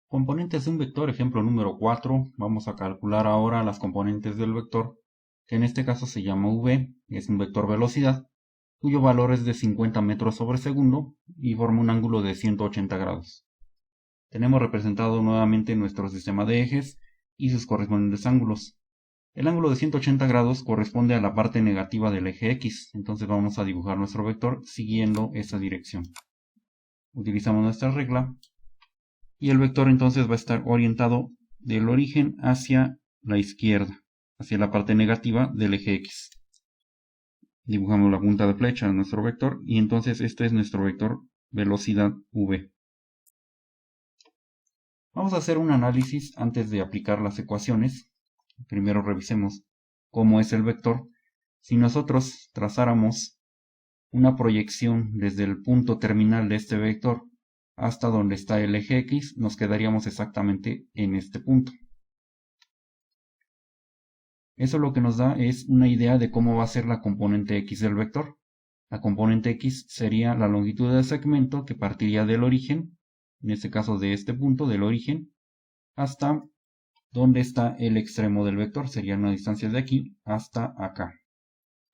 Componentes de un vector, ejemplo número 4. Vamos a calcular ahora las componentes del vector, que en este caso se llama v, es un vector velocidad, cuyo valor es de 50 metros sobre segundo y forma un ángulo de 180 grados. Tenemos representado nuevamente nuestro sistema de ejes y sus correspondientes ángulos. El ángulo de 180 grados corresponde a la parte negativa del eje x, entonces vamos a dibujar nuestro vector siguiendo esa dirección. Utilizamos nuestra regla y el vector entonces va a estar orientado del origen hacia la izquierda, hacia la parte negativa del eje x. Dibujamos la punta de flecha de nuestro vector y entonces este es nuestro vector velocidad v. Vamos a hacer un análisis antes de aplicar las ecuaciones. Primero revisemos cómo es el vector. Si nosotros trazáramos una proyección desde el punto terminal de este vector hasta donde está el eje x, nos quedaríamos exactamente en este punto. Eso lo que nos da es una idea de cómo va a ser la componente x del vector. La componente x sería la longitud del segmento que partiría del origen, en este caso de este punto, del origen, hasta donde está el extremo del vector, sería una distancia de aquí hasta acá.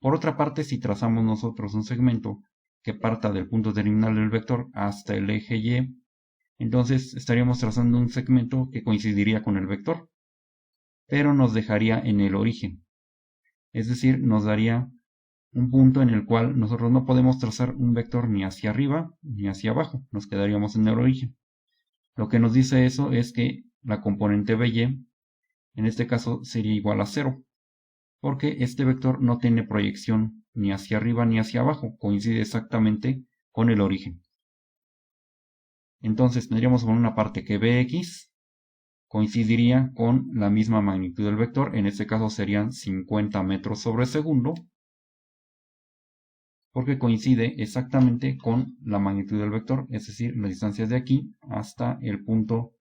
Por otra parte, si trazamos nosotros un segmento que parta del punto terminal del vector hasta el eje y, entonces estaríamos trazando un segmento que coincidiría con el vector, pero nos dejaría en el origen. Es decir, nos daría un punto en el cual nosotros no podemos trazar un vector ni hacia arriba ni hacia abajo, nos quedaríamos en el origen. Lo que nos dice eso es que la componente by, en este caso, sería igual a 0, porque este vector no tiene proyección ni hacia arriba ni hacia abajo, coincide exactamente con el origen. Entonces tendríamos por una parte que bx coincidiría con la misma magnitud del vector, en este caso serían 50 metros sobre segundo, porque coincide exactamente con la magnitud del vector, es decir, la distancia de aquí hasta el punto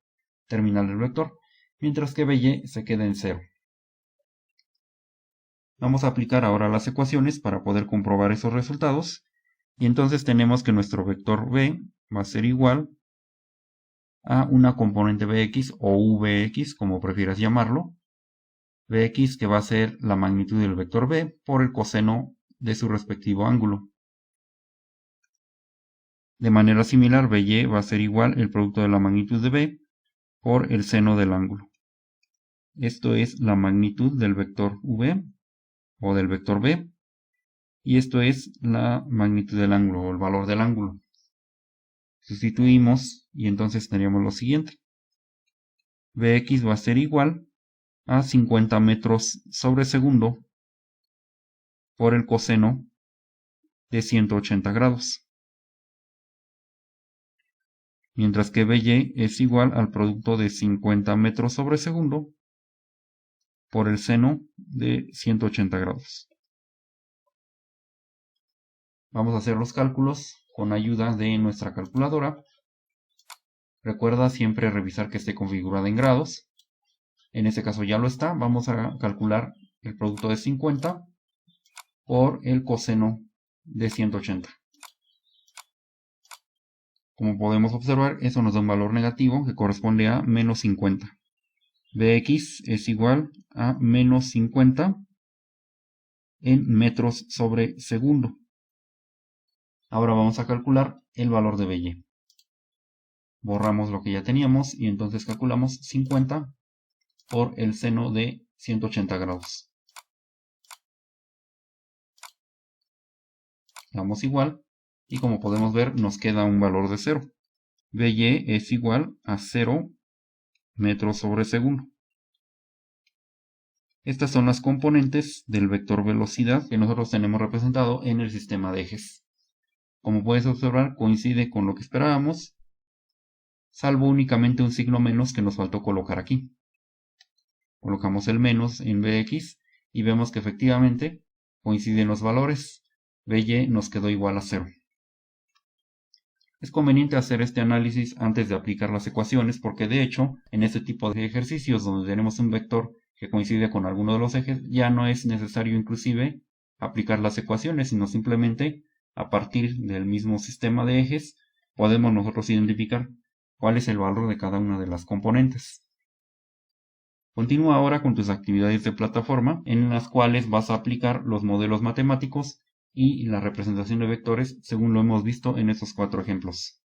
terminal del vector, mientras que by se queda en 0. Vamos a aplicar ahora las ecuaciones para poder comprobar esos resultados. Y entonces tenemos que nuestro vector v va a ser igual a una componente bx o vx, como prefieras llamarlo. Bx que va a ser la magnitud del vector v por el coseno de su respectivo ángulo. De manera similar, by va a ser igual el producto de la magnitud de v por el seno del ángulo. Esto es la magnitud del vector v o del vector v. Y esto es la magnitud del ángulo o el valor del ángulo. Sustituimos y entonces tendríamos lo siguiente. Bx va a ser igual a 50 metros sobre segundo por el coseno de 180 grados. Mientras que by es igual al producto de 50 metros sobre segundo por el seno de 180 grados. Vamos a hacer los cálculos con ayuda de nuestra calculadora. Recuerda siempre revisar que esté configurada en grados. En este caso ya lo está. Vamos a calcular el producto de 50 por el coseno de 180. Como podemos observar, eso nos da un valor negativo que corresponde a menos 50. Bx es igual a menos 50 en metros sobre segundo. Ahora vamos a calcular el valor de by. Borramos lo que ya teníamos y entonces calculamos 50 por el seno de 180 grados. Damos igual y como podemos ver nos queda un valor de 0. By es igual a 0 metros sobre segundo. Estas son las componentes del vector velocidad que nosotros tenemos representado en el sistema de ejes. Como puedes observar, coincide con lo que esperábamos, salvo únicamente un signo menos que nos faltó colocar aquí. Colocamos el menos en bx y vemos que efectivamente coinciden los valores. By nos quedó igual a 0. Es conveniente hacer este análisis antes de aplicar las ecuaciones porque de hecho en este tipo de ejercicios donde tenemos un vector que coincide con alguno de los ejes ya no es necesario inclusive aplicar las ecuaciones, sino simplemente a partir del mismo sistema de ejes podemos nosotros identificar cuál es el valor de cada una de las componentes. Continúa ahora con tus actividades de plataforma, en las cuales vas a aplicar los modelos matemáticos y la representación de vectores según lo hemos visto en estos 4 ejemplos.